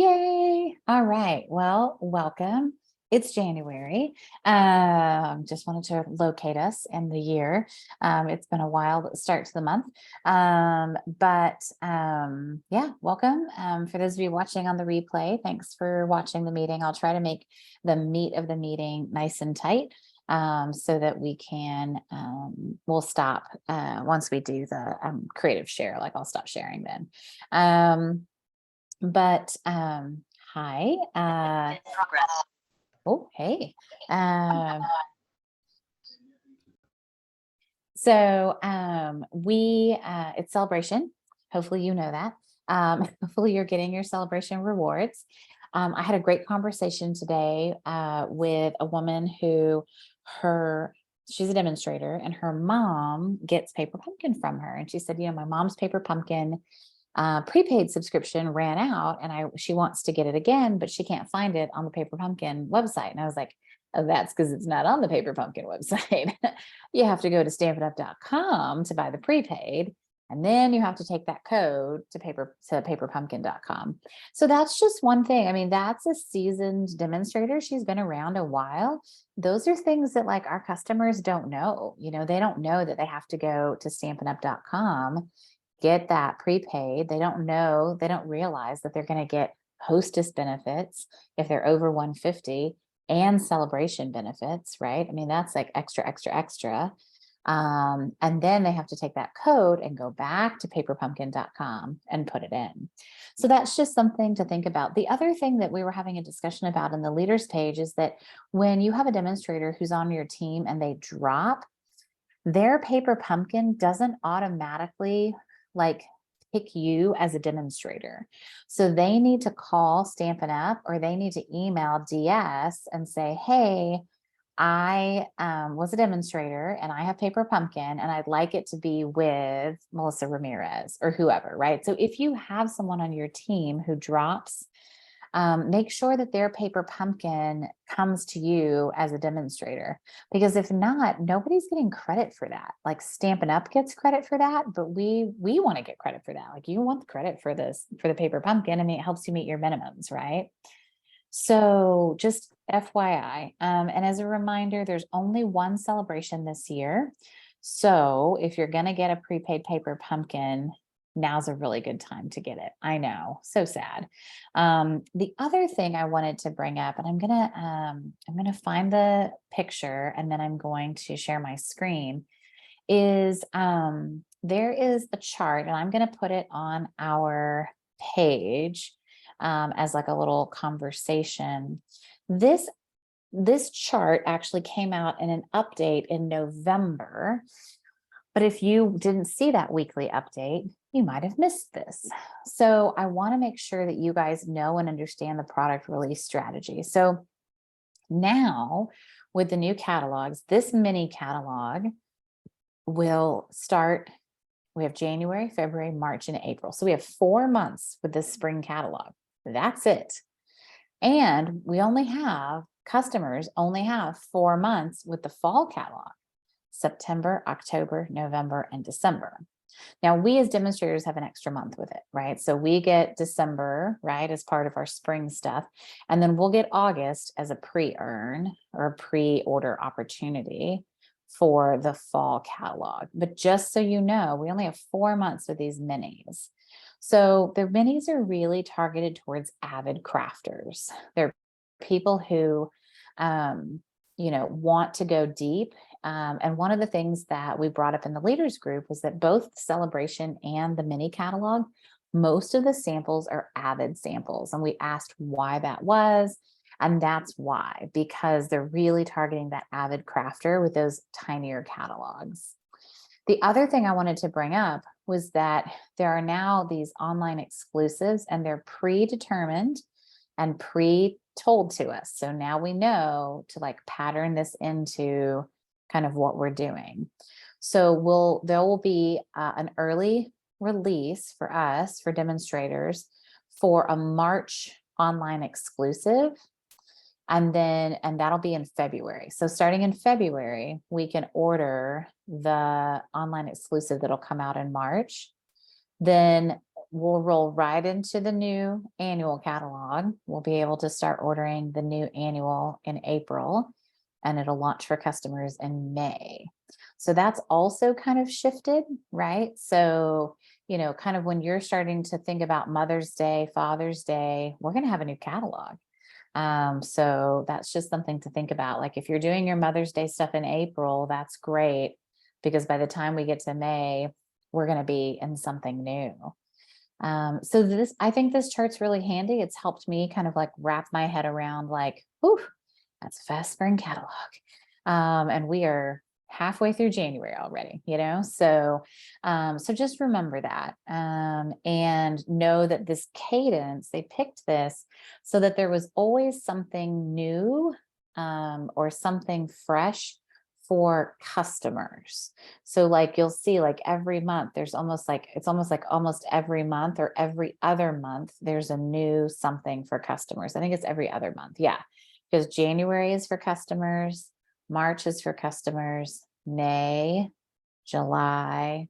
Yay. All right. Well, welcome. It's January. Just wanted to locate us in the year. It's been a wild start to the month. Yeah, welcome. For those of you watching on the replay, thanks for watching the meeting. I'll try to make the meat of the meeting nice and tight. So that we can, we'll stop once we do the creative share, like I'll stop sharing then. Hi. Oh, hey. It's celebration. Hopefully you know that. Hopefully you're getting your celebration rewards. I had a great conversation today with a woman who she's a demonstrator and her mom gets paper pumpkin from her. And she said, my mom's paper pumpkin prepaid subscription ran out and she wants to get it again, but she can't find it on the Paper Pumpkin website. And I was like, oh, that's because it's not on the Paper Pumpkin website. You have to go to stampinup.com to buy the prepaid. And then you have to take that code to paperpumpkin.com. So that's just one thing. I mean, that's a seasoned demonstrator. She's been around a while. Those are things that like our customers don't know. They don't know that they have to go to stampinup.com, get that prepaid. They don't know, they don't realize that they're going to get hostess benefits if they're over 150 and celebration benefits, right? I mean, that's like extra. And then they have to take that code and go back to paperpumpkin.com and put it in. So that's just something to think about. The other thing that we were having a discussion about in the leaders page is that when you have a demonstrator who's on your team and they drop, their paper pumpkin doesn't automatically like pick you as a demonstrator. So they need to call Stampin' Up or they need to email DS and say, hey, I was a demonstrator and I have paper pumpkin and I'd like it to be with Melissa Ramirez or whoever, right? So if you have someone on your team who drops, make sure that their paper pumpkin comes to you as a demonstrator, because if not, nobody's getting credit for that. Like Stampin' Up gets credit for that, but we want to get credit for that. Like you want the credit for the paper pumpkin. I mean, it helps you meet your minimums, right? So just FYI, and as a reminder, there's only one celebration this year. So if you're going to get a prepaid paper pumpkin, now's a really good time to get it. I know, so sad. The other thing I wanted to bring up, and I'm gonna find the picture and then I'm going to share my screen, is there is a chart and I'm gonna put it on our page as like a little conversation. This chart actually came out in an update in November. But if you didn't see that weekly update, you might have missed this. So I want to make sure that you guys know and understand the product release strategy. So now with the new catalogs, this mini catalog will start. We have January, February, March, and April. So we have 4 months with this spring catalog. That's it. And customers only have 4 months with the fall catalog. September, October, November, and December. Now, we as demonstrators have an extra month with it, right? So we get December, right, as part of our spring stuff. And then we'll get August as a pre-earn or a pre-order opportunity for the fall catalog. But just so you know, we only have 4 months with these minis. So the minis are really targeted towards avid crafters. They're people who, want to go deep. And one of the things that we brought up in the leaders group was that both the celebration and the mini catalog, most of the samples are avid samples. And we asked why that was. And that's why, because they're really targeting that avid crafter with those tinier catalogs. The other thing I wanted to bring up was that there are now these online exclusives and they're predetermined and pre-told to us. So now we know to like pattern this into kind of what we're doing. So there will be an early release for us, for demonstrators, for a March online exclusive. And that'll be in February. So starting in February, we can order the online exclusive that'll come out in March. Then we'll roll right into the new annual catalog. We'll be able to start ordering the new annual in April, and it'll launch for customers in May. So that's also kind of shifted, right? So, kind of when you're starting to think about Mother's Day, Father's Day, we're going to have a new catalog. So that's just something to think about. Like if you're doing your Mother's Day stuff in April, that's great, because by the time we get to May, we're going to be in something new. So I think this chart's really handy. It's helped me kind of like wrap my head around like, whew, that's a fast spring catalog. And we are halfway through January already, so just remember that, and know that this cadence, they picked this so that there was always something new, or something fresh for customers. So like you'll see like every month there's almost like almost every month or every other month there's a new something for customers. I think it's every other month, yeah, because January is for customers, March is for customers, May, July,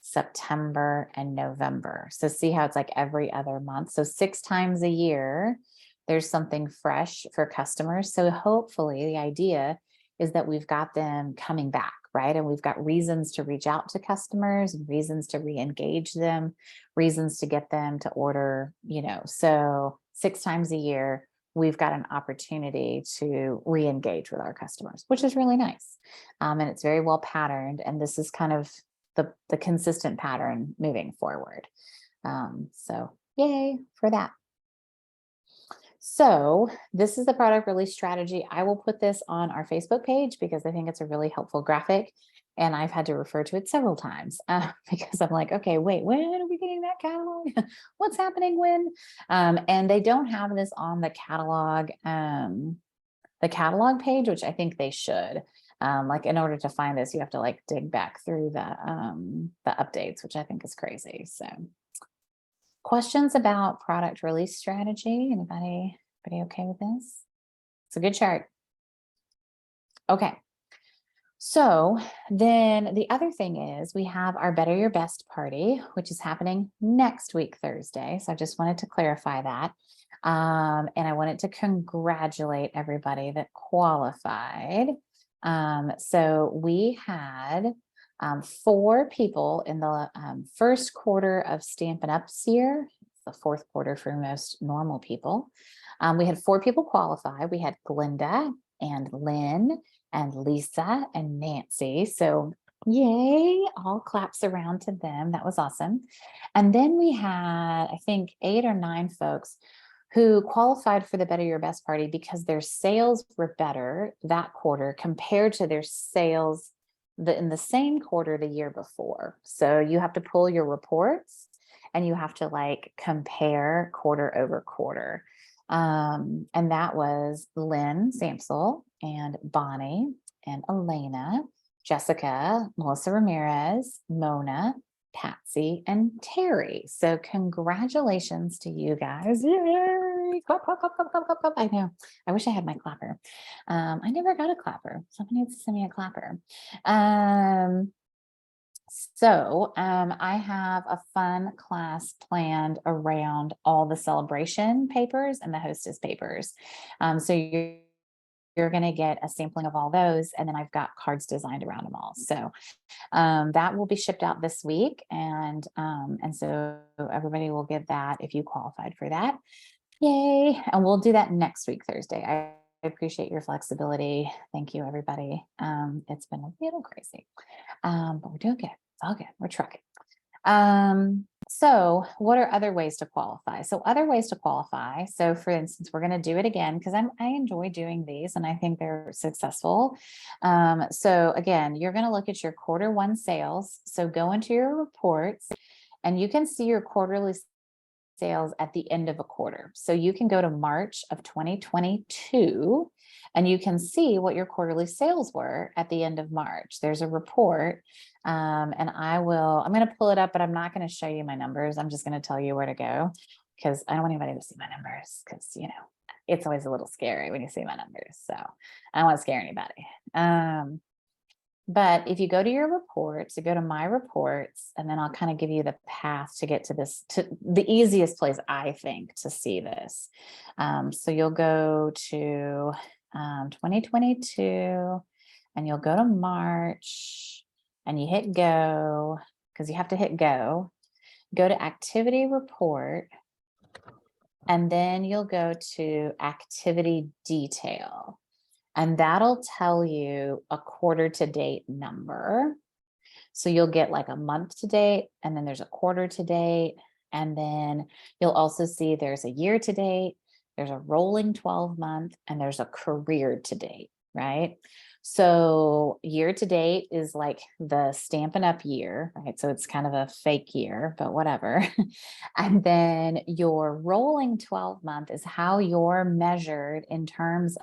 September, and November. So see how it's like every other month. So 6 times a year, there's something fresh for customers. So hopefully the idea is that we've got them coming back, right? And we've got reasons to reach out to customers, reasons to re-engage them, reasons to get them to order, so 6 times a year, we've got an opportunity to re-engage with our customers, which is really nice. And it's very well patterned. And this is kind of the consistent pattern moving forward. So yay for that. So this is the product release strategy. I will put this on our Facebook page because I think it's a really helpful graphic. And I've had to refer to it several times because I'm like, okay, wait, when are we getting that catalog? What's happening when? And they don't have this on the catalog page, which I think they should. Like in order to find this, you have to like dig back through the updates, which I think is crazy. So questions about product release strategy? Anybody okay with this? It's a good chart. Okay. So then the other thing is we have our Better Your Best party, which is happening next week, Thursday. So I just wanted to clarify that. And I wanted to congratulate everybody that qualified. So we had 4 people in the first quarter of Stampin' Up's year. It's the 4th quarter for most normal people. We had 4 people qualify. We had Glinda and Lynn and Lisa and Nancy. So yay, all claps around to them. That was awesome. And then we had, I think, 8 or 9 folks who qualified for the Better Your Best party because their sales were better that quarter compared to their sales in the same quarter the year before. So you have to pull your reports and you have to like compare quarter over quarter. And that was Lynn Samsel and Bonnie and Elena, Jessica, Melissa Ramirez, Mona, Patsy, and Terry. So congratulations to you guys. Yay! Clap, clap, clap, clap, clap, clap, clap. I know. I wish I had my clapper. I never got a clapper. Somebody needs to send me a clapper. I have a fun class planned around all the celebration papers and the hostess papers. So you're going to get a sampling of all those. And then I've got cards designed around them all. So that will be shipped out this week. And so everybody will get that if you qualified for that. Yay. And we'll do that next week, Thursday. I appreciate your flexibility. Thank you, everybody. It's been a little crazy, but we're doing good. It's all good. We're trucking. So what are other ways to qualify? So other ways to qualify. So for instance, we're going to do it again because I enjoy doing these and I think they're successful. So again, you're going to look at your Q1 sales. So go into your reports and you can see your quarterly sales at the end of a quarter. So you can go to March of 2022 and you can see what your quarterly sales were at the end of March. There's a report. And I'm going to pull it up, but I'm not going to show you my numbers. I'm just going to tell you where to go because I don't want anybody to see my numbers because, it's always a little scary when you see my numbers. So I don't want to scare anybody. But if you go to your reports, you go to my reports, and then I'll kind of give you the path to get to this, to the easiest place, I think, to see this. So you'll go to 2022, and you'll go to March, and you hit go, because you have to hit go to activity report, and then you'll go to activity detail. And that'll tell you a quarter to date number. So you'll get like a month to date, and then there's a quarter to date. And then you'll also see there's a year to date, there's a rolling 12 month, and there's a career to date, right? So year to date is like the Stampin' Up year, right? So it's kind of a fake year, but whatever. And then your rolling 12 month is how you're measured in terms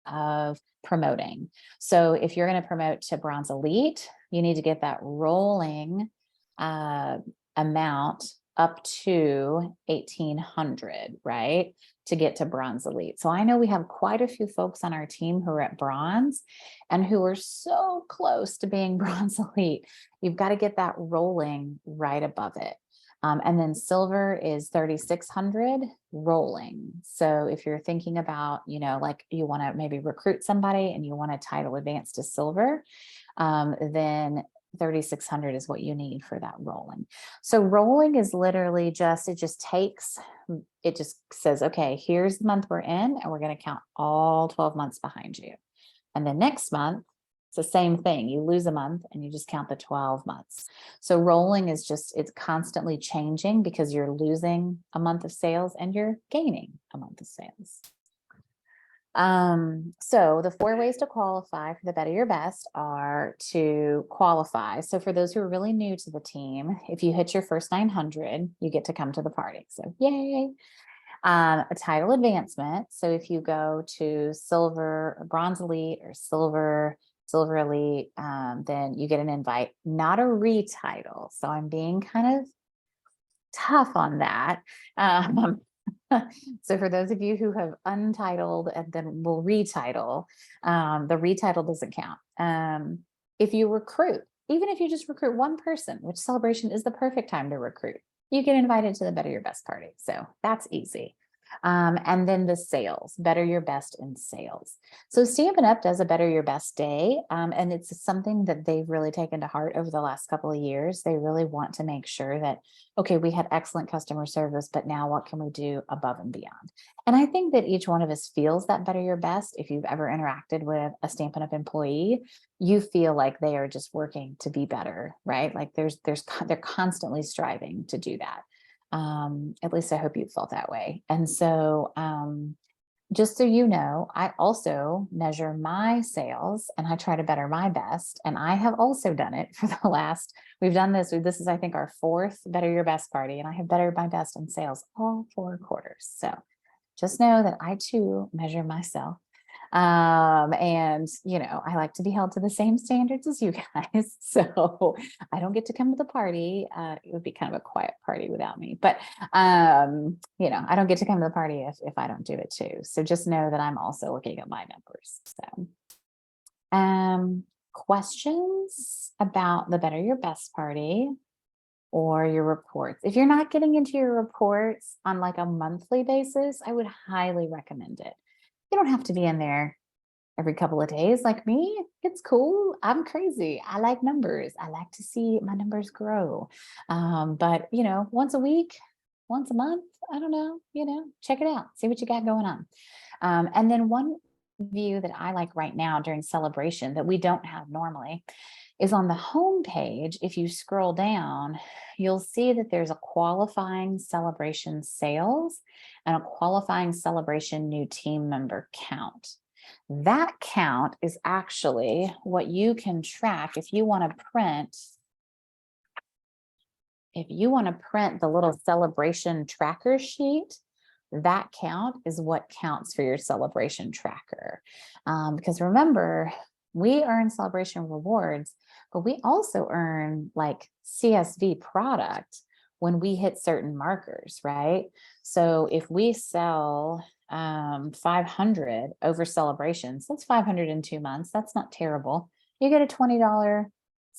of promoting. So if you're going to promote to Bronze Elite, you need to get that rolling amount up to 1,800, right? To get to Bronze Elite. So I know we have quite a few folks on our team who are at Bronze and who are so close to being Bronze Elite. You've got to get that rolling right above it. And then silver is 3,600 rolling. So if you're thinking about, like you want to maybe recruit somebody and you want to title advance to silver, then 3,600 is what you need for that rolling. So rolling is literally it just says, okay, here's the month we're in, and we're going to count all 12 months behind you. And then next month, it's the same thing. You lose a month and you just count the 12 months. So rolling is it's constantly changing because you're losing a month of sales and you're gaining a month of sales. So the 4 ways to qualify for the Better Your Best are to qualify. So for those who are really new to the team, if you hit your first 900, you get to come to the party. So yay. A title advancement. So if you go to silver, Bronze Elite, or silver Elite, then you get an invite, not a retitle. So I'm being kind of tough on that. So for those of you who have untitled and then will retitle, the retitle doesn't count. If you recruit, even if you just recruit one person, which celebration is the perfect time to recruit, you get invited to the Better Your Best party. So that's easy. And then the sales, Better Your Best in sales. So Stampin' Up does a Better Your Best day. And it's something that they've really taken to heart over the last couple of years. They really want to make sure that, okay, we had excellent customer service, but now what can we do above and beyond? And I think that each one of us feels that Better Your Best. If you've ever interacted with a Stampin' Up employee, you feel like they are just working to be better, right? Like they're constantly striving to do that. At least I hope you felt that way. And so, just so you know, I also measure my sales and I try to better my best. And I have also done it for we've done this. This is, I think, our 4th Better Your Best party. And I have bettered my best in sales all 4 quarters. So just know that I too measure myself. And I like to be held to the same standards as you guys. So I don't get to come to the party. It would be kind of a quiet party without me, but I don't get to come to the party if I don't do it too. So just know that I'm also looking at my numbers. So questions about the Better Your Best party or your reports. If you're not getting into your reports on like a monthly basis, I would highly recommend it. You don't have to be in there every couple of days like me. It's cool. I'm crazy. I like numbers. I like to see my numbers grow. But once a week, once a month, I don't know, check it out, see what you got going on. And then one view that I like right now during celebration that we don't have normally is on the home page. If you scroll down, you'll see that there's a qualifying celebration sales and a qualifying celebration new team member count. That count is actually what you can track if you want to print. If you want to print the little celebration tracker sheet, that count is what counts for your celebration tracker. Because remember, we earn celebration rewards, but we also earn like CSV product when we hit certain markers, right? So if we sell 500 over celebrations, that's 500 in 2 months. That's not terrible. you get a $20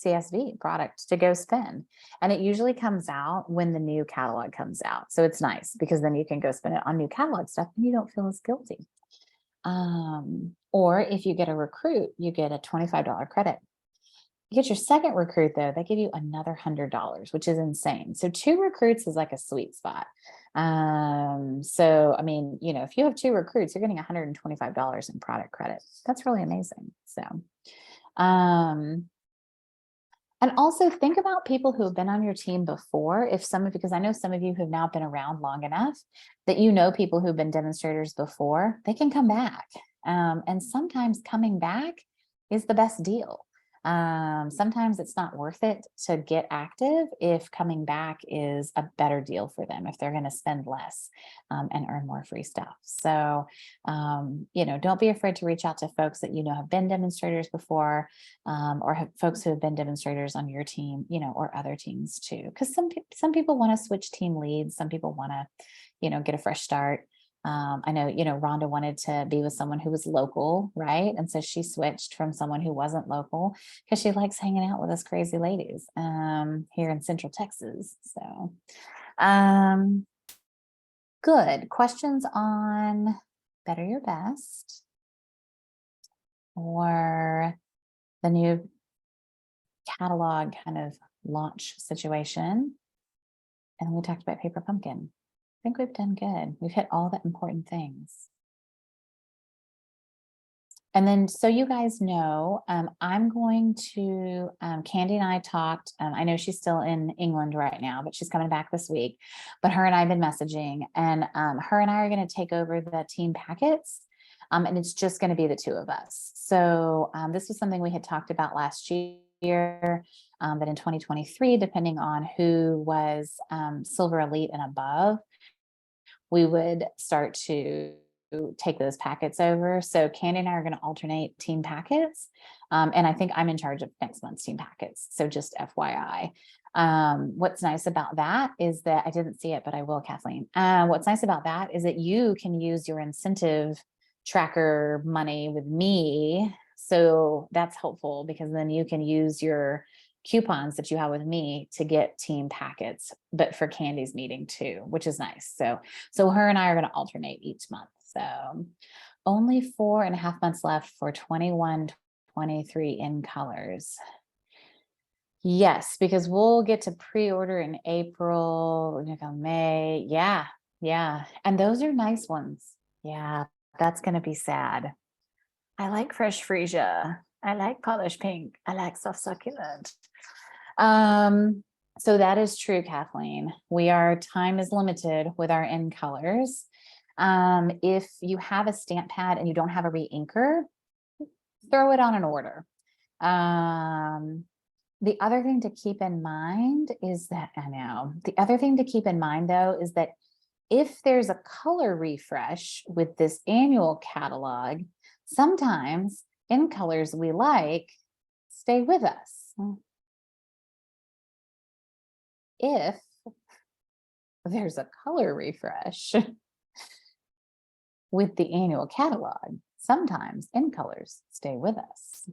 CSV product to go spend. And it usually comes out when the new catalog comes out. So it's nice because then you can go spend it on new catalog stuff and you don't feel as guilty. Or if you get a recruit, you get a $25 credit. You get your second recruit though, they give you another $100, which is insane. So 2 recruits is like a sweet spot. So, I mean, you know, if you have 2 recruits, you're getting $125 in product credit. That's really amazing. So, and also think about people who have been on your team before. Because I know some of you have now been around long enough that you know people who've been demonstrators before, they can come back. And sometimes coming back is the best deal. Sometimes it's not worth it to get active if coming back is a better deal for them, if they're going to spend less and earn more free stuff. So, you know, don't be afraid to reach out to folks that you know have been demonstrators before, or have folks who have been demonstrators on your team, you know, or other teams too. Because some people want to switch team leads, some people want to, you know, get a fresh start. I know, you know, Rhonda wanted to be with someone who was local, right? And so she switched from someone who wasn't local because she likes hanging out with us crazy ladies here in Central Texas. So good. Questions on Better Your Best or the new catalog kind of launch situation? And then we talked about Paper Pumpkin. I think we've done good. We've hit all the important things. And then, so you guys know, I'm going to, Candy and I talked, I know she's still in England right now, but she's coming back this week, but her and I have been messaging, and her and I are going to take over the team packets. And it's just going to be the 2 of us. So this was something we had talked about last year, that in 2023, depending on who was Silver Elite and above, we would start to take those packets over. So Candy and I are going to alternate team packets. And I think I'm in charge of next month's team packets. So just FYI. What's nice about that is that I didn't see it, but I will, Kathleen. What's nice about that is that you can use your incentive tracker money with me. So that's helpful because then you can use your coupons that you have with me to get team packets, but for Candy's meeting too, which is nice. So her and I are going to alternate each month. So only 4.5 months left for 21-23 in colors. Yes, because we'll get to pre-order in April, May. Yeah. And those are nice ones. Yeah, that's going to be sad. I like fresh freesia. I like polished pink. I like soft succulent. So that is true, Kathleen. Time is limited with our end colors. If you have a stamp pad and you don't have a re-inker, throw it on an order. The other thing to keep in mind is that, though, is that if there's a color refresh with this annual catalog, sometimes in colors we like stay with us. If there's a color refresh with the annual catalog, sometimes in colors stay with us.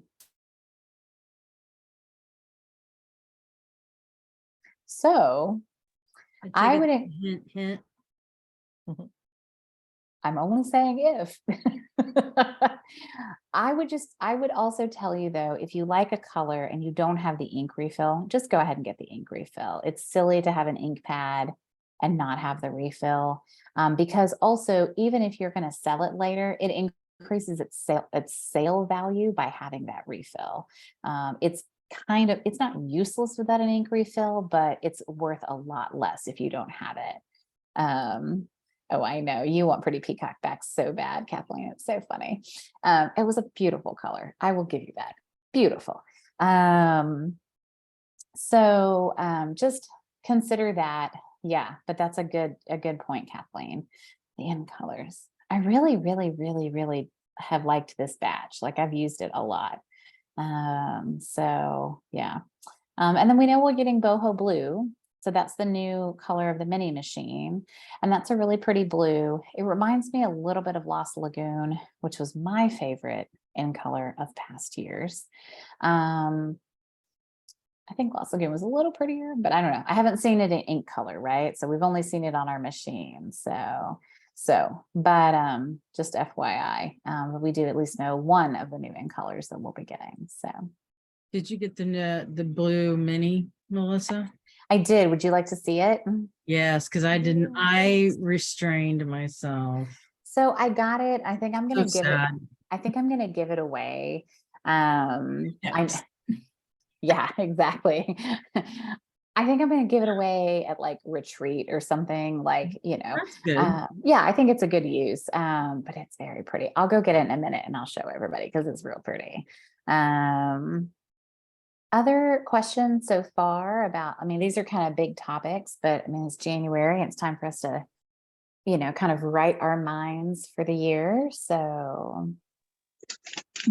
So I would hint. I'm only saying if. I would also tell you though, if you like a color and you don't have the ink refill, just go ahead and get the ink refill. It's silly to have an ink pad and not have the refill, because also, even if you're going to sell it later, it increases its sale value by having that refill. It's not useless without an ink refill, but it's worth a lot less if you don't have it. Oh, I know you want Pretty Peacock back so bad, Kathleen. It's so funny. It was a beautiful color. I will give you that. Beautiful. So just consider that. Yeah, but that's a good point, Kathleen. The end colors. I really, really, really, really have liked this batch. Like I've used it a lot. So yeah. And then we know we're getting boho blue. So that's the new color of the mini machine. And that's a really pretty blue. It reminds me a little bit of Lost Lagoon, which was my favorite in color of past years. I think Gloss Lagoon was a little prettier, but I don't know. I haven't seen it in ink color, right? So we've only seen it on our machine. But just FYI, we do at least know one of the new ink colors that we'll be getting. So Did you get the blue mini, Melissa? I did. Would you like to see it? Yes, because I didn't. I restrained myself. So I got it. I think I'm gonna So give it. sad. I think I'm gonna give it away. Yes. Yeah, exactly. I think I'm going to give it away at like retreat or something like, That's good. yeah, I think it's a good use. But it's very pretty. I'll go get it in a minute and I'll show everybody because it's real pretty. Other questions so far about, I mean, these are kind of big topics, but I mean, it's January and it's time for us to, kind of write our minds for the year. So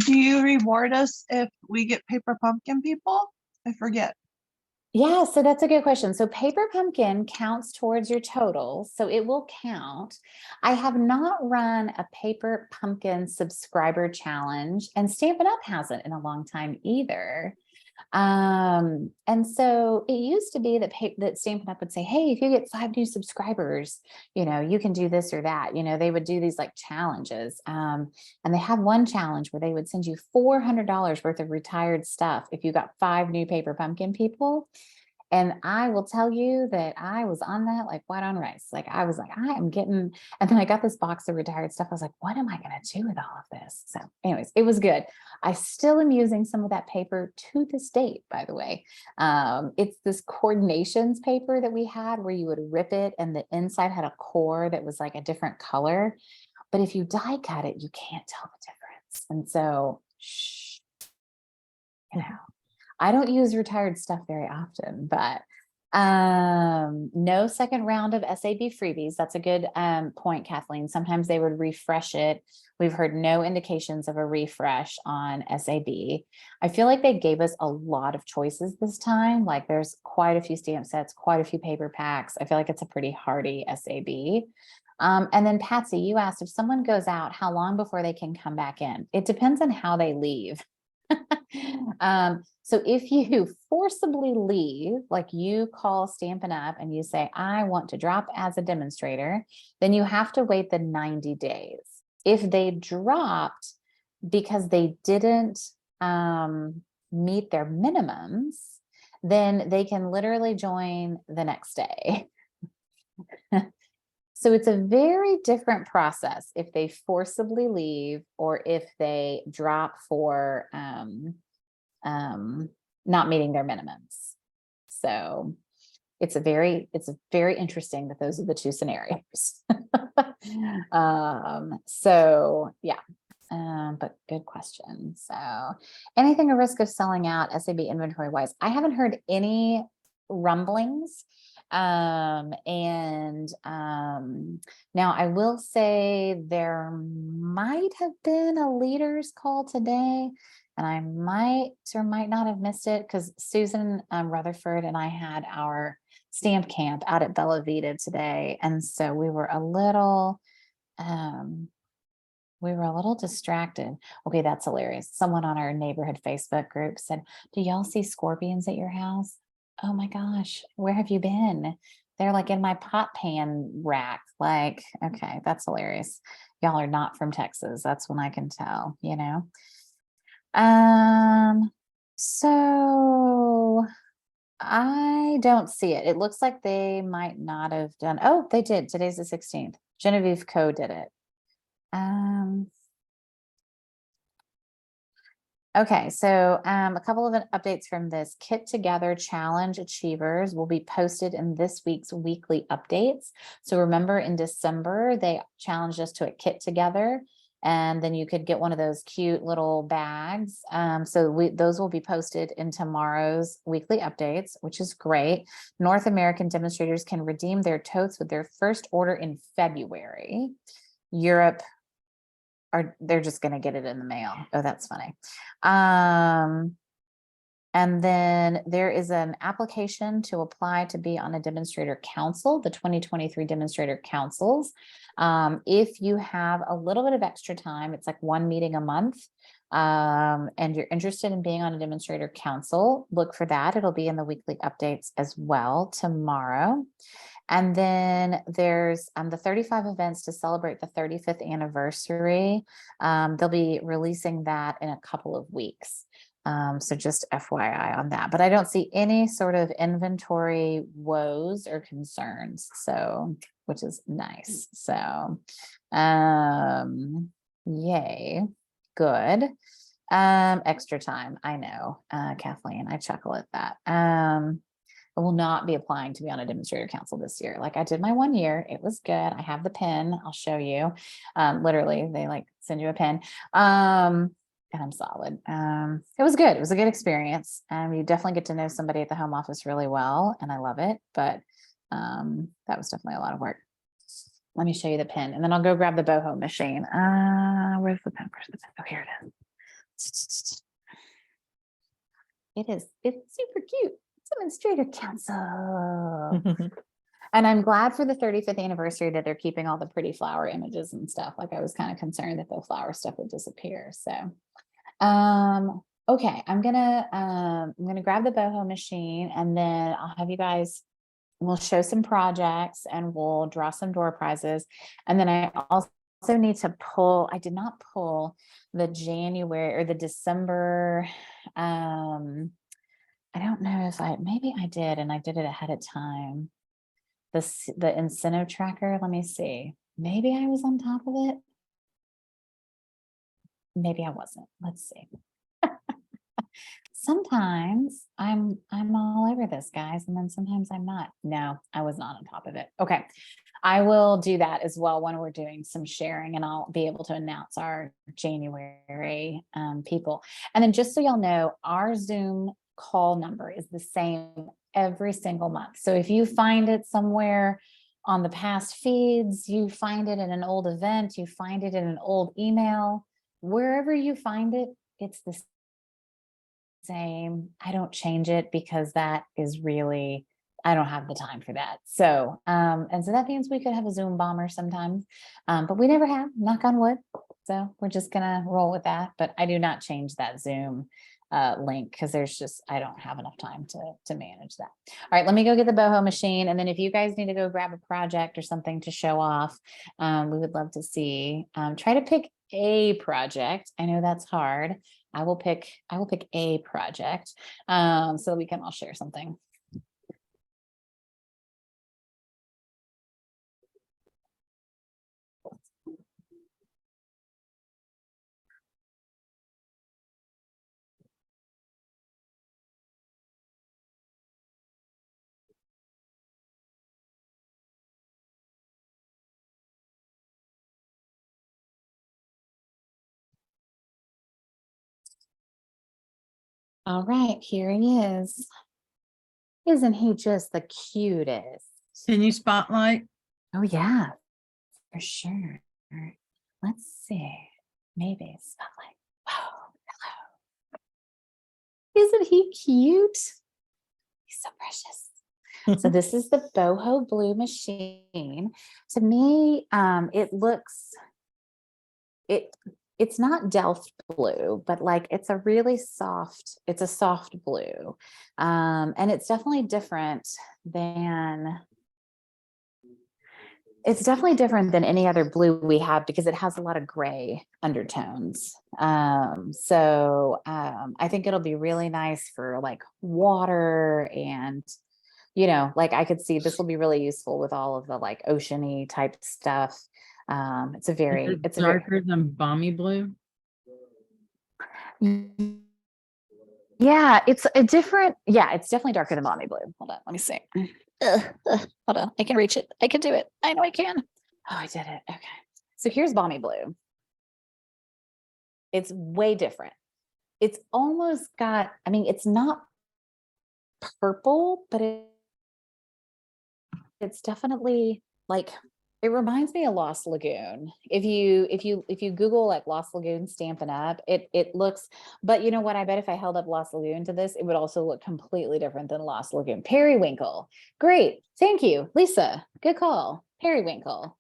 do you reward us if we get paper pumpkin people? I forget. yeah, so that's a good question. So Paper Pumpkin counts towards your total, so it will count. I have not run a Paper Pumpkin subscriber challenge, and Stampin' Up! Hasn't in a long time either. And so it used to be that Stampin' Up! Would say, hey, if you get 5 new subscribers, you can do this or that. They would do these like challenges. And they had one challenge where they would send you $400 worth of retired stuff if you got 5 new Paper Pumpkin people. And I will tell you that I was on that like white on rice. Like I was like, I am getting, and then I got this box of retired stuff. I was like, what am I going to do with all of this? So anyways, it was good. I still am using some of that paper to this date, by the way. It's this coordinations paper that we had where you would rip it and the inside had a core that was like a different color. But if you die cut it, you can't tell the difference. And so, I don't use retired stuff very often, but no second round of SAB freebies. That's a good point, Kathleen. Sometimes they would refresh it. We've heard no indications of a refresh on SAB. I feel like they gave us a lot of choices this time. Like there's quite a few stamp sets, quite a few paper packs. I feel like it's a pretty hearty SAB. And then Patsy, you asked if someone goes out, how long before they can come back in? It depends on how they leave. So if you forcibly leave, like you call Stampin' Up! And you say, I want to drop as a demonstrator, then you have to wait the 90 days. If they dropped because they didn't meet their minimums, then they can literally join the next day. So it's a very different process if they forcibly leave or if they drop for not meeting their minimums. So it's very interesting that those are the two scenarios. So yeah, but good question. So anything a risk of selling out SAB inventory wise? I haven't heard any rumblings. Now I will say there might have been a leaders call today, and I might or might not have missed it because Susan Rutherford and I had our stamp camp out at Bella Vita today, and so we were a little distracted. Okay, that's hilarious. Someone on our neighborhood Facebook group said, do y'all see scorpions at your house? Oh my gosh, where have you been? They're like in my pot pan rack. Like, okay, that's hilarious. Y'all are not from Texas. That's when I can tell, So I don't see it. It looks like they might not have done. Oh, they did. Today's the 16th. Genevieve Co did it. Okay, so a couple of updates from this Kit Together Challenge Achievers will be posted in this week's weekly updates. So remember in December, they challenged us to a kit together, and then you could get one of those cute little bags. Those will be posted in tomorrow's weekly updates, which is great. North American demonstrators can redeem their totes with their first order in February. Europe, they're just going to get it in the mail. Oh, that's funny. And then there is an application to apply to be on a demonstrator council, the 2023 demonstrator councils. If you have a little bit of extra time, it's like one meeting a month. and you're interested in being on a demonstrator council, look for that. It'll be in the weekly updates as well tomorrow. And then there's the 35 events to celebrate the 35th anniversary. They'll be releasing that in a couple of weeks. So just FYI on that, but I don't see any sort of inventory woes or concerns. So, which is nice. So, yay, good. Extra time. I know, Kathleen, I chuckle at that. I will not be applying to be on a demonstrator council this year. Like I did my 1 year. It was good. I have the pin. I'll show you. Literally, they like send you a pin. And I'm solid. It was good. It was a good experience. You definitely get to know somebody at the home office really well, and I love it. But that was definitely a lot of work. Let me show you the pin, and then I'll go grab the boho machine. Where's the pin? Where's the pin? Oh, here it is. It is. It's super cute. Demonstrator council. And I'm glad for the 35th anniversary that they're keeping all the pretty flower images and stuff. Like I was kind of concerned that the flower stuff would disappear. So, okay, I'm gonna grab the boho machine, and then I'll have you guys, we'll show some projects and we'll draw some door prizes. And then I also need to pull, I did not pull the January or the December, I don't know if maybe I did, and I did it ahead of time. The incentive tracker, let me see. Maybe I was on top of it. Maybe I wasn't. Let's see. Sometimes I'm all over this, guys, and then sometimes I'm not. No, I was not on top of it. Okay. I will do that as well when we're doing some sharing, and I'll be able to announce our January people. And then just so y'all know, our Zoom call number is the same every single month. So if you find it somewhere on the past feeds, you find it in an old event, you find it in an old email, wherever you find it, it's the same. I don't change it because that is really, I don't have the time for that. So, and so that means we could have a Zoom bomber sometimes, but we never have, knock on wood. So we're just gonna roll with that, but I do not change that Zoom link because there's just, I don't have enough time to manage that. All right, let me go get the boho machine. And then if you guys need to go grab a project or something to show off, we would love to see. Try to pick a project. I know that's hard. I will pick a project so we can all share something. All right, here he is. Isn't he just the cutest? Can you spotlight? Oh yeah, for sure. All right, let's see. Maybe spotlight. Oh, hello. Isn't he cute? He's so precious. So this is the boho blue machine. To me, it looks, it's not Delft blue, but like it's a really soft, it's a soft blue. And it's definitely different than, any other blue we have because it has a lot of gray undertones. So I think it'll be really nice for like water, and like I could see this will be really useful with all of the like oceany type stuff. It's a very, It's darker than balmy blue. Yeah, it's a different, it's definitely darker than balmy blue. Hold on, let me see. Hold on, I can reach it. I can do it. I know I can. Oh, I did it. Okay. So here's balmy blue. It's way different. It's almost got, I mean, it's not purple, but it's definitely like, it reminds me of Lost Lagoon. If you Google like Lost Lagoon Stampin' Up, it looks, but you know what? I bet if I held up Lost Lagoon to this, it would also look completely different than Lost Lagoon. Periwinkle. Great. Thank you, Lisa. Good call. Periwinkle.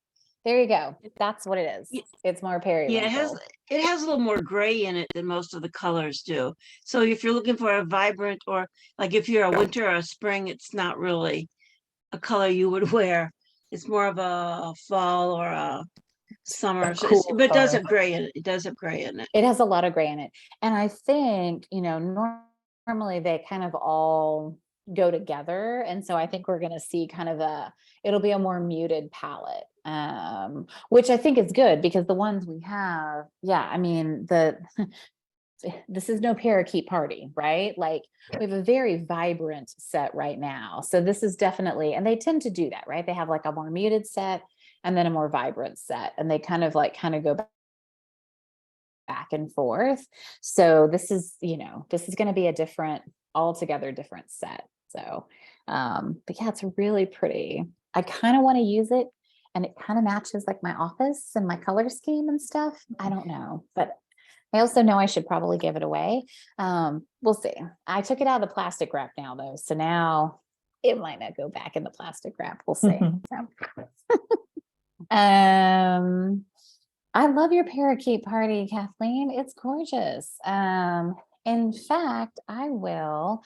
There you go. That's what it is. Ye- It's more Yeah, periwinkle. it has a little more gray in it than most of the colors do. So if you're looking for a vibrant, or like if you're a winter or a spring, it's not really a color you would wear. It's more of a fall or a summer. So cool but it does color. have gray in it. It does have gray in it. It has a lot of gray in it. And I think, normally they kind of all go together. And so I think we're going to see kind of it'll be a more muted palette, which I think is good because the ones we have, I mean, this is no parakeet party, right? Like we have a very vibrant set right now. So this is definitely, and they tend to do that, right? They have like a more muted set and then a more vibrant set, and they kind of go back and forth. So this is going to be a altogether different set. So, but yeah, it's really pretty. I kind of want to use it, and it kind of matches like my office and my color scheme and stuff. I don't know, but I also know I should probably give it away. We'll see. I took it out of the plastic wrap now though. So now it might not go back in the plastic wrap. We'll see. I love your parakeet party, Kathleen. It's gorgeous. In fact, I will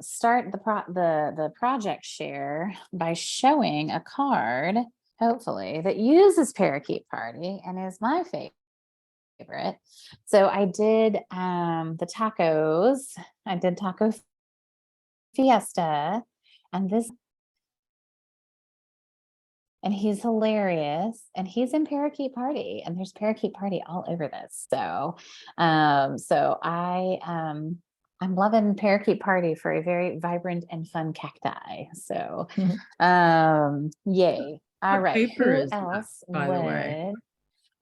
start the project share by showing a card, hopefully, that uses parakeet party and is my favorite. So I did the tacos. I did taco fiesta, and he's hilarious, and he's in parakeet party, and there's parakeet party all over this. So, I'm loving parakeet party for a very vibrant and fun cacti. So, yay. All What right. paper Who is that, else by the way? would?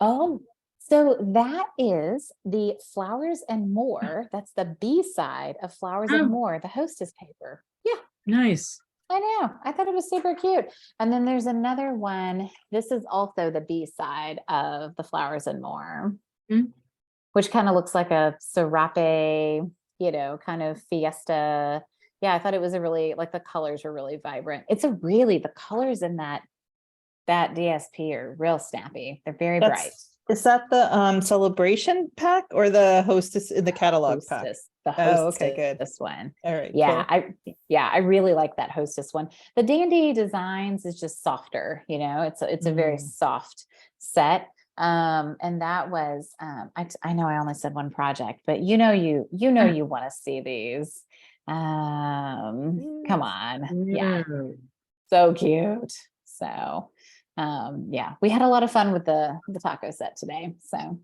Oh, so that is the Flowers and More. That's the B side of Flowers Oh. and More, the hostess paper. Yeah. Nice. I know. I thought it was super cute. And then there's another one. This is also the B side of the Flowers and More, which kind of looks like a serape, kind of fiesta. Yeah, I thought it was the colors were really vibrant. The colors in that DSP are real snappy. They're very bright. Is that the celebration pack or the hostess in the catalog pack? The hostess, okay, good. This one. All right. Yeah, cool. I really like that hostess one. The Dandy Designs is just softer, it's a very soft set. And that was I know I only said one project, but you want to see these. Come on. Yeah. So cute. So we had a lot of fun with the taco set today. So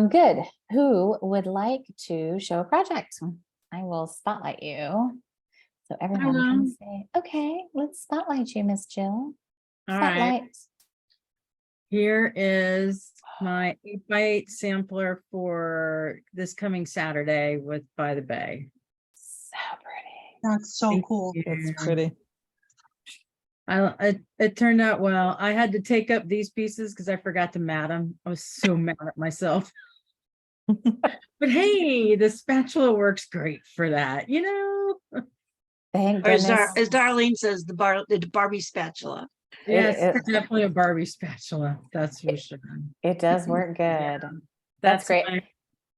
good. Who would like to show a project? I will spotlight you so everyone can say, okay, let's spotlight you, Miss Jill. All Spotlight. right. Here is my 8x8 sampler for this coming Saturday with By the Bay. So pretty. That's so Thank cool. you. That's pretty. It turned out well. I had to take up these pieces because I forgot to mat them. I was so mad at myself. But hey, the spatula works great for that, Thank Or as, goodness. as Darlene says, the Barbie spatula. Yes, It- it's definitely a Barbie spatula. That's for sure. It does work good. Yeah, That's great. my-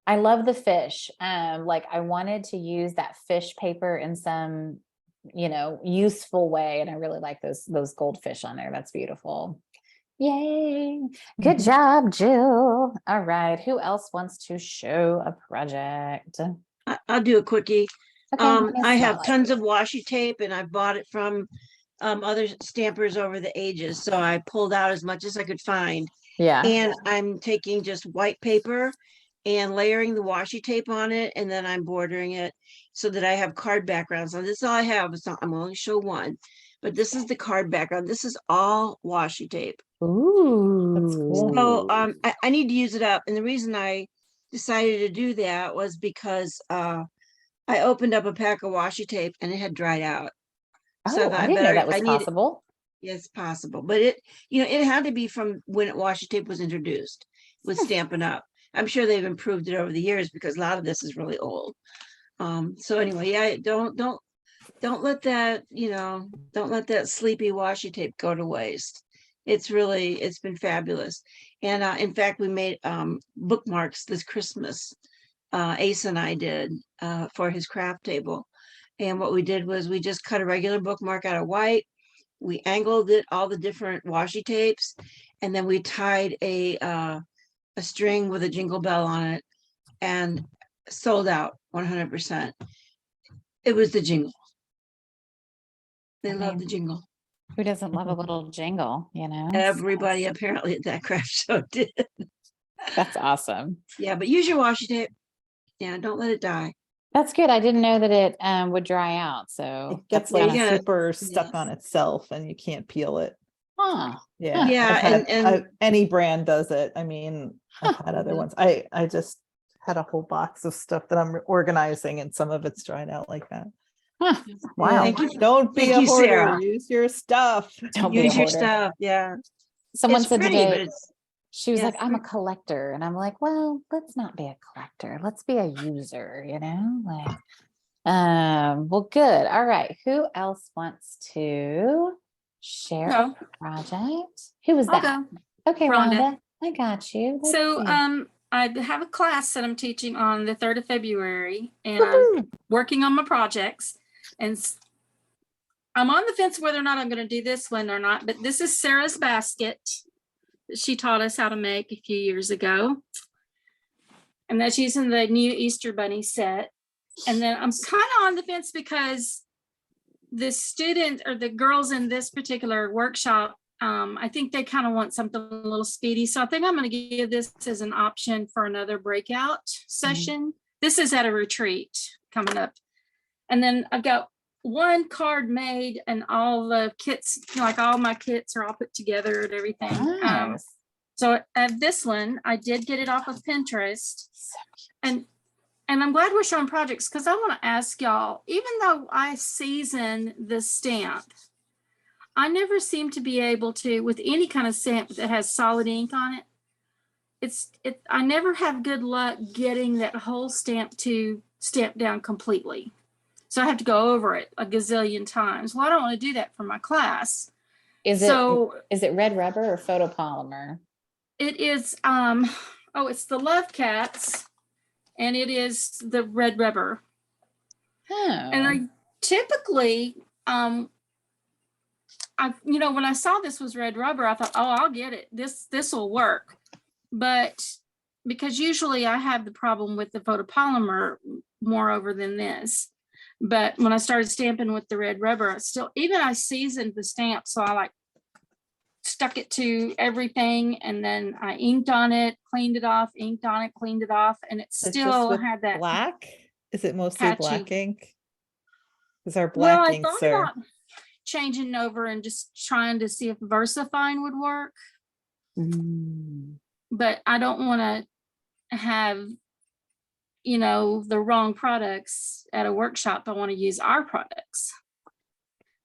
I love the fish. I wanted to use that fish paper in some, useful way. And I really like those goldfish on there. That's beautiful. Yay. Good job, Jill. All right. Who else wants to show a project? I'll do a quickie. Okay, let me I have spotlight tons you. of washi tape, and I bought it from other stampers over the ages. So I pulled out as much as I could find. Yeah. And I'm taking just white paper and layering the washi tape on it, and then I'm bordering it so that I have card backgrounds. So this is all I have. I'm only show one, but this is the card background. This is all washi tape. Ooh. So I need to use it up. And the reason I decided to do that was because I opened up a pack of washi tape and it had dried out. So I didn't know that was possible. Yes, possible. But it had to be from when washi tape was introduced with Stampin' Up. I'm sure they've improved it over the years because a lot of this is really old. So anyway, yeah, don't let that, don't let that sleepy washi tape go to waste. It's been fabulous. And in fact, we made bookmarks this Christmas. Ace and I did for his craft table. And what we did was we just cut a regular bookmark out of white. We angled it, all the different washi tapes, and then we tied a string with a jingle bell on it, and sold out 100%. It was the jingle. They I love the mean, jingle. Who doesn't love a little jingle, you know? Everybody apparently at that craft show did. That's awesome. Yeah, but use your washi tape. Yeah, don't let it die. That's good. I didn't know that it would dry out. So It gets that's like kinda- Yeah. super stuck on itself and you can't peel it. Huh. Yeah. Yeah, I've had- and- any brand does it. I mean, I've had other ones. I just had a whole box of stuff that I'm organizing and some of it's dried out like that. Huh. Wow. Thank you. Don't be Thank a you, hoarder. Sarah. Use your stuff. Don't be a Use your hoarder. stuff. Yeah. Someone It's said pretty, today, but it's she was yeah, like, I'm a collector. And I'm like, well, let's not be a collector. Let's be a user, you know? Like, well, good. All right. Who else wants to share a Go. project? Who was I'll that? go. Okay, Rhonda. Rhonda. I got you. Let's So, see. I have a class that I'm teaching on the 3rd of February, and I'm Woohoo. working on my projects. And I'm on the fence whether or not I'm going to do this one or not, but this is Sarah's basket that she taught us how to make a few years ago. And that's using the new Easter Bunny set. And then I'm kind of on the fence because the student or the girls in this particular workshop, I think they kind of want something a little speedy. So I think I'm going to give this as an option for another breakout session. This is at a retreat coming up. And then I've got one card made and all the kits, like all my kits are all put together and everything. Nice. So this one, I did get it off of Pinterest. So And I'm glad we're showing projects because I want to ask y'all, even though I season the stamp, I never seem to be able to, with any kind of stamp that has solid ink on it, I never have good luck getting that whole stamp to stamp down completely. So I have to go over it a gazillion times. Well, I don't want to do that for my class. Is it red rubber or photopolymer? It is, it's the Love Cats, and it is the red rubber. Oh. And I typically, when I saw this was red rubber, I thought, oh, I'll get it. This will work. But because usually I have the problem with the photopolymer more over than this. But when I started stamping with the red rubber, I seasoned the stamp. So I stuck it to everything, and then I inked on it, cleaned it off, inked on it, cleaned it off, and it Is it just still with had that black? Is it mostly patchy. black ink? Because our Well, black I inks thought are. about changing over and just trying to see if VersaFine would work, but I don't want to have, the wrong products at a workshop. I want to use our products.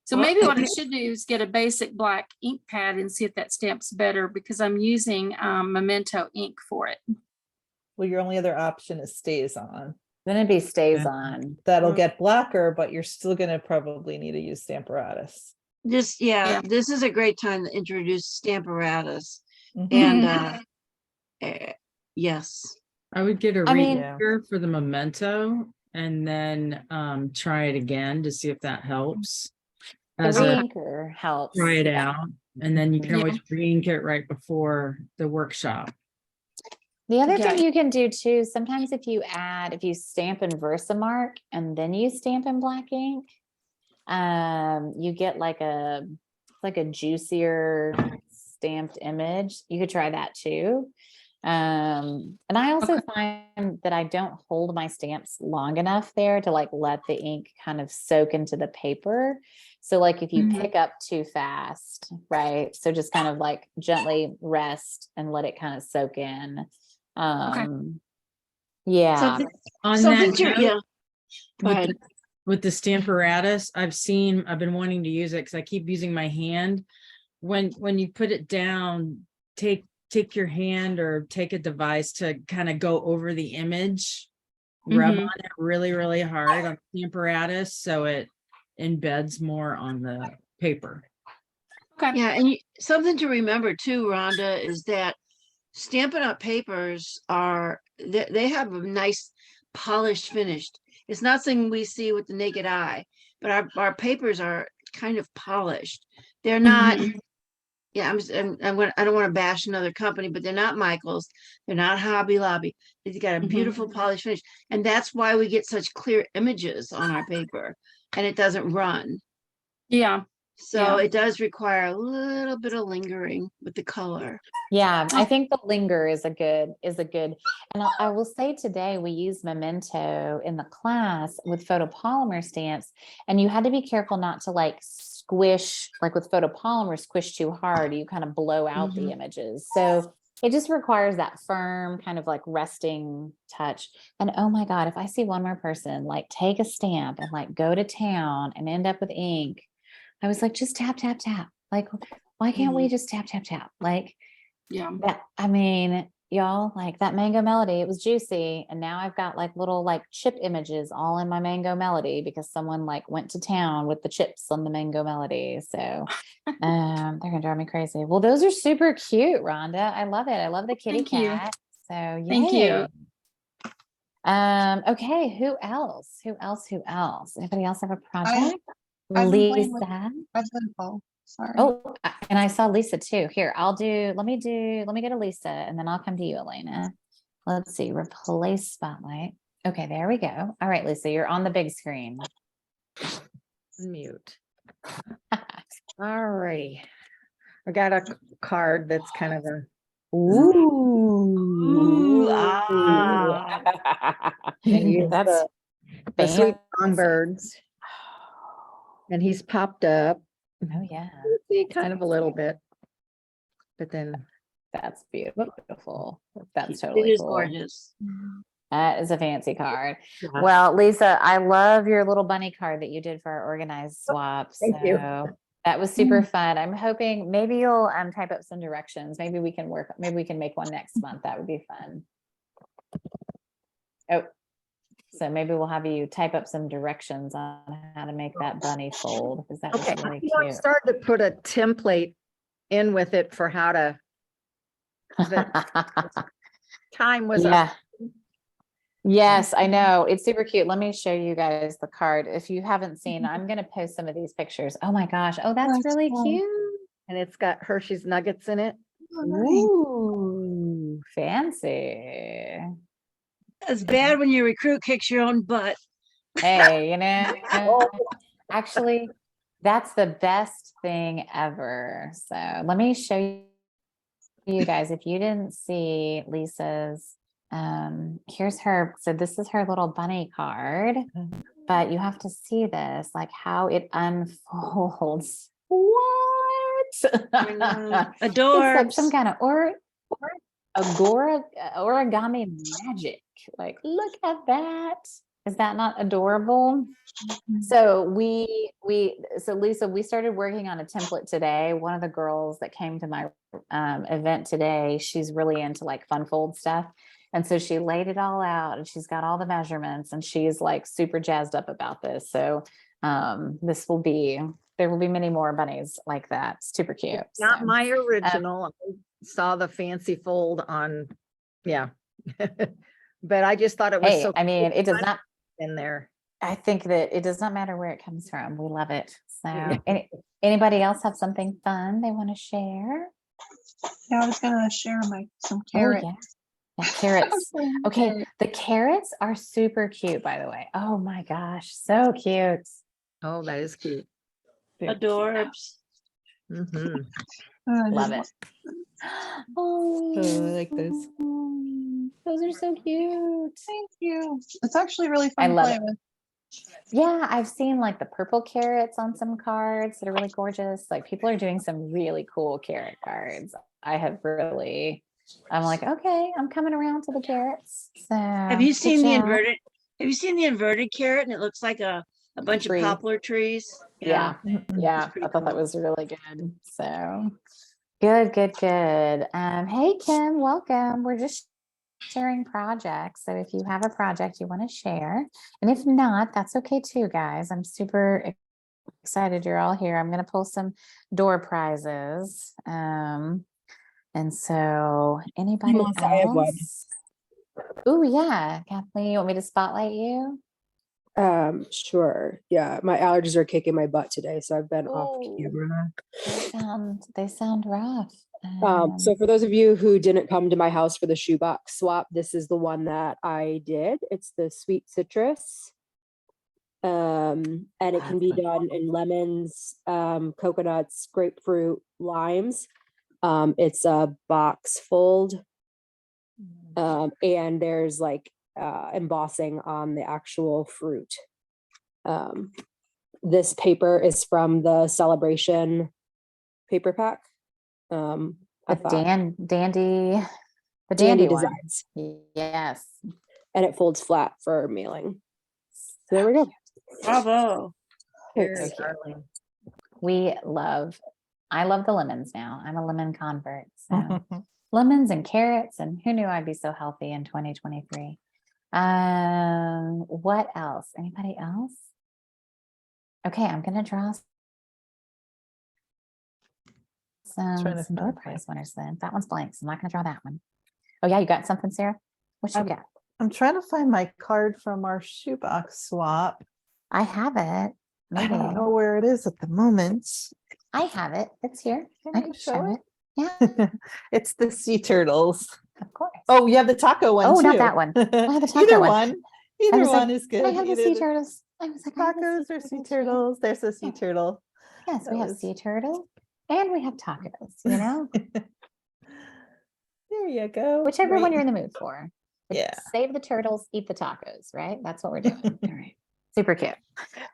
So Well, maybe what I should do is get a basic black ink pad and see if that stamps better, because I'm using Memento ink for it. Well, your only other option is stays on. Then it'd be stays Yeah. on. That'll Mm. get blacker, but you're still gonna probably need to use Stamparatus. Yeah. this is a great time to introduce Stamparatus. Mhm. And yes. I would get a I mean- reader for the Memento and then try it again to see if that helps. The As a reinker helps. try it out, and then you can Yeah. always re-ink it right before the workshop. The other Okay. thing you can do too, sometimes if you stamp in Versamark and then you stamp in black ink, you get like a juicier stamped image. You could try that too. And I also find that I don't hold my stamps long enough there to let the ink kind of soak into the paper. So if you Mhm. pick up too fast, right? So just kind of gently rest and let it kind of soak in. Yeah. On So that Victor, note, yeah. Go with ahead. with the Stamparatus, I've been wanting to use it because I keep using my hand. When you put it down, take your hand or take a device to kind of go over the image, rub Mhm. on it really, really hard on Stamparatus so it embeds more on the paper. Okay. Yeah, and something to remember too, Rhonda, is that Stampin' Up! Papers are, they have a nice polished finish. It's not something we see with the naked eye, but our papers are kind of polished. They're not, yeah, I don't want to bash another company, but they're not Michael's. They're not Hobby Lobby. They've got a beautiful polished finish. And that's why we get such clear images on our paper and it doesn't run. Yeah. So Yeah. it does require a little bit of lingering with the color. Yeah, I think the linger is a good, and I will say today we used Memento in the class with photopolymer stamps, and you had to be careful not to like squish, like with photopolymer, squish too hard, you kind of blow out the images. So it just requires that firm kind of like resting touch. And oh my God, if I see one more person like take a stamp and like go to town and end up with ink, I was like, just tap, tap, tap. Like, why can't we just tap, tap, tap? Like Yeah. that, I mean, y'all, like that Mango Melody, it was juicy. And now I've got like little like chip images all in my Mango Melody because someone like went to town with the chips on the Mango Melody. So they're gonna drive me crazy. Well, those are super cute, Rhonda. I love it. I love the kitty Thank you. cat. So Thank you. yay. Okay, who else? Anybody else have a project? I've been playing with Lisa. President Paul. Sorry. Oh, and I saw Lisa too. Here, let me go to Lisa and then I'll come to you, Elena. Let's see, replace spotlight. Okay, there we go. All right, Lisa, you're on the big screen. Mute. All righty. I got a card that's kind of a Ooh. he's That's the sweet fancy. songbirds, and he's popped up. Oh yeah, You see kind of a little bit, but then that's beautiful. That's It totally is cool. gorgeous. That is a fancy card. Yeah. Well, Lisa, I love your little bunny card that you did for our organized swap. Thank you. So that was super fun. I'm hoping maybe you'll type up some directions. Maybe we can make one next month. That would be fun. Oh, so maybe we'll have you type up some directions on how to make that bunny fold because that was okay, really I cute. started to put a template in with it for how to. Time was up. Yeah. Yes, I know. It's super cute. Let me show you guys the card. If you haven't seen, I'm going to post some of these pictures. Oh my gosh. Oh, that's really cool. cute. And it's got Hershey's nuggets in it. Oh, nice. Ooh, fancy. It's bad when your recruit kicks your own butt. Hey, actually, that's the best thing ever. So let me show you guys. If you didn't see Lisa's, here's her. So this is her little bunny card, but you have to see this, like how it unfolds. What? It's like some Adorbs. kind of origami magic. Like, look at that. Is that not adorable? So so Lisa, we started working on a template today. One of the girls that came to my event today, she's really into like fun fold stuff. And so she laid it all out and she's got all the measurements and she's like super jazzed up about this. So there will be many more bunnies like that. Super cute. Not So, my original. I saw the fancy fold on, yeah. But I just thought it was hey, so I mean, it does not, in there. I think that it does not matter where it comes from. We love it. So Yeah. anybody else have something fun they want to share? Yeah, I was gonna share some Oh, carrots. yeah, carrots. Okay, the carrots are super cute, by the way. Oh my gosh, so cute. Oh, that is cute. Adorbs. Mhm. Love it. Oh, I like this. Those are so cute. Thank you. It's actually really I fun to love play it. with. Yeah, I've seen like the purple carrots on some cards that are really gorgeous. Like people are doing some really cool carrot cards. I'm like, okay, I'm coming around to the carrots. So Have you good seen the job. inverted? Have you seen the inverted carrot? And it looks like a bunch Tree. of poplar trees. Yeah, yeah, pretty I thought that cool. was really good. So good. Hey Kim, welcome. We're just sharing projects. So if you have a project you want to share, and if not, that's okay too, guys. I'm super excited you're all here. I'm gonna pull some door prizes. And so anybody Melissa, I have one. else? Oh, yeah, Kathleen, you want me to spotlight you? Sure. Yeah, my allergies are kicking my butt today, so I've been off Oh. camera. They sound rough. So for those of you who didn't come to my house for the shoebox swap, this is the one that I did. It's the sweet citrus. And it can be done in lemons, coconuts, grapefruit, limes. It's a box fold. And there's like embossing on the actual fruit. This paper is from the Celebration paper pack. I The thought dandy, the Dandy dandy one. Designs, Yes. and it folds flat for mailing. So there we go. Bravo. Very cute. darling. I love the lemons now. I'm a lemon convert. So lemons and carrots, and who knew I'd be so healthy in 2023? What else? Anybody else? Okay, I'm gonna draw Trying to some door find prize winners then. That one's blank, so I'm not gonna draw that one. Oh yeah, you got something, Sarah? What you got? I'm trying to find my card from our shoebox swap. I have it. I Maybe. don't know where it is at the moment. I have it. It's here. Can I you can show show it? it. Yeah, It's the sea turtles. of course. Oh, you have the taco one Oh, too. not that one. I have the taco Either one. one. I Either was like, one is "Can I good. have the Either sea the turtles?" I was like, "I have the tacos or sea here." turtles. There's a sea Yeah. turtle. Yes, we That have was- sea turtle and we have tacos, you know, There you go. whichever one Right. you're in the mood for. But Yeah. save the turtles, eat the tacos, right? That's what we're doing. All right. Super cute.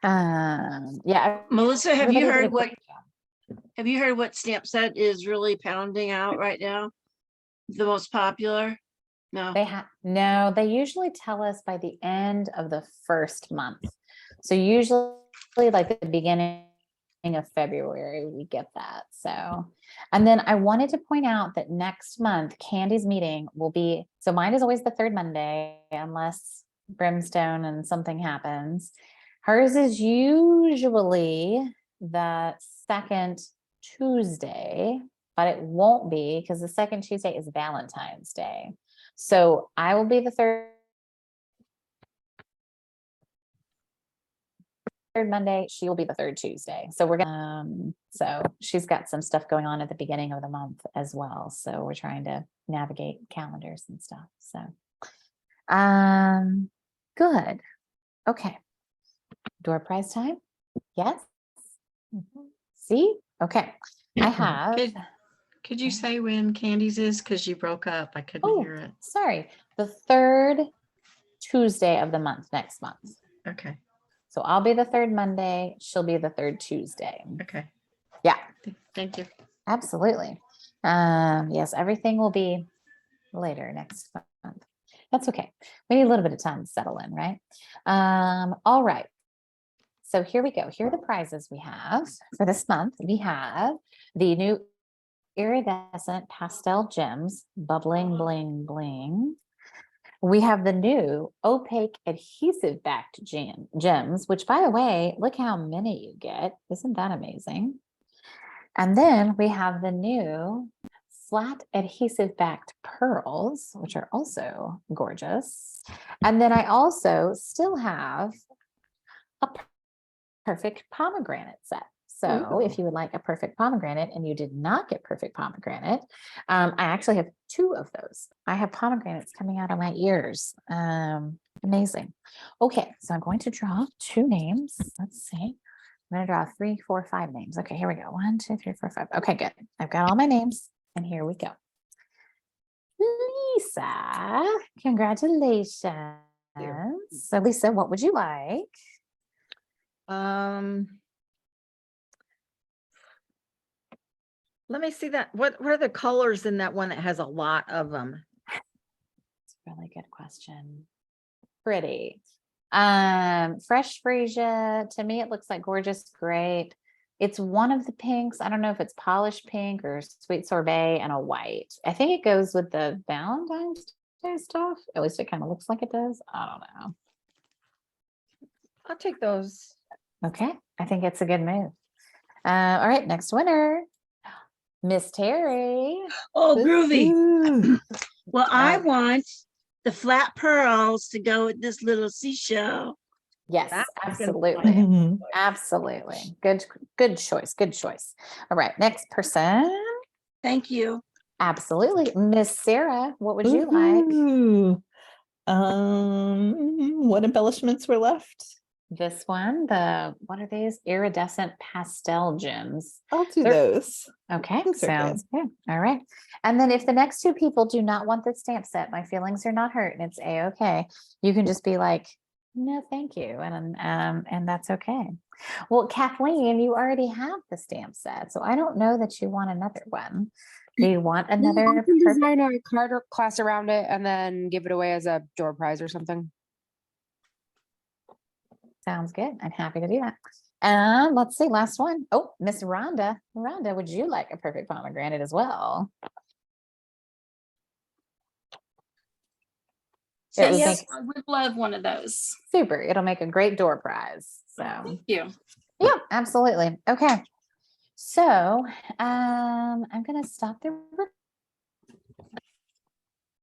Yeah. Melissa, have everybody you did a heard what, great job. have you heard what stamp set is really pounding out right now? The most popular? No. No, they usually tell us by the end of the first month. So usually like at the beginning of February, we get that. So, and then I wanted to point out that next month, Candy's meeting will be, so mine is always the third Monday, unless brimstone and something happens. Hers is usually the second Tuesday, but it won't be because the second Tuesday is Valentine's Day. So I will be the third Monday. She will be the third Tuesday. So we're gonna, so she's got some stuff going on at the beginning of the month as well. So we're trying to navigate calendars and stuff. So, good. Okay. Door prize time. Yes. See? Okay. I have. Could you say when Candy's is? Because you broke up. I couldn't Oh, hear it. sorry. The third Tuesday of the month, next month. Okay, So I'll be the third Monday. She'll be the third Tuesday. okay. Yeah, Thank you. absolutely. Yes, everything will be later next month. That's okay. We need a little bit of time to settle in, right? All right. So here we go. Here are the prizes we have for this month. We have the new iridescent pastel gems, bubbling bling bling. We have the new opaque adhesive backed gems, which by the way, look how many you get. Isn't that amazing? And then we have the new flat adhesive backed pearls, which are also gorgeous. And then I also still have a perfect pomegranate set. So if you would like a perfect pomegranate and you did not get perfect pomegranate, I actually have two of those. I have pomegranates coming out of my ears. Amazing. Okay, so I'm going to draw two names. Let's see. I'm going to draw 3, 4, 5 names. Okay, here we go. 1, 2, 3, 4, 5. Okay, good. I've got all my names and here we go. Lisa, congratulations. So Lisa, what would you like? Let me see that. What are the colors in that one that has a lot of them? It's a really good question. Pretty. Fresh freesia, to me, it looks like gorgeous grape. It's one of the pinks. I don't know if it's polished pink or sweet sorbet and a white. I think it goes with the Valentine's Day stuff. At least it kind of looks like it does. I don't know. I'll take those. Okay, I think it's a good move. All right, next winner, Miss Terry. Oh, groovy. Ooh. Well, I Okay. want the flat pearls to go with this little seashell. Yes, That was gonna be absolutely. Mhm. Absolutely. Good choice. Good choice. All right, next person. Thank you. Absolutely. Miss Sarah, what would you like? Ooh. What embellishments were left? This one, what are these? Iridescent pastel gems. I'll do They're- those. Okay, Those are good. sounds good. All right. And then if the next two people do not want the stamp set, my feelings are not hurt and it's a-okay. You can just be like, no, thank you. And that's okay. Well, Kathleen, you already have the stamp set, so I don't know that you want another one. Do you want Yeah, I another? can perfect- design a card or class around it and then give it away as a door prize or something. Sounds good. I'm happy to do that. Let's see, last one. Oh, Miss Rhonda. Rhonda, would you like a perfect pomegranate as well? Say It would yes. make I would love one of those. super. It'll make a great door prize. So Thank you. yeah, absolutely. Okay. So I'm gonna stop the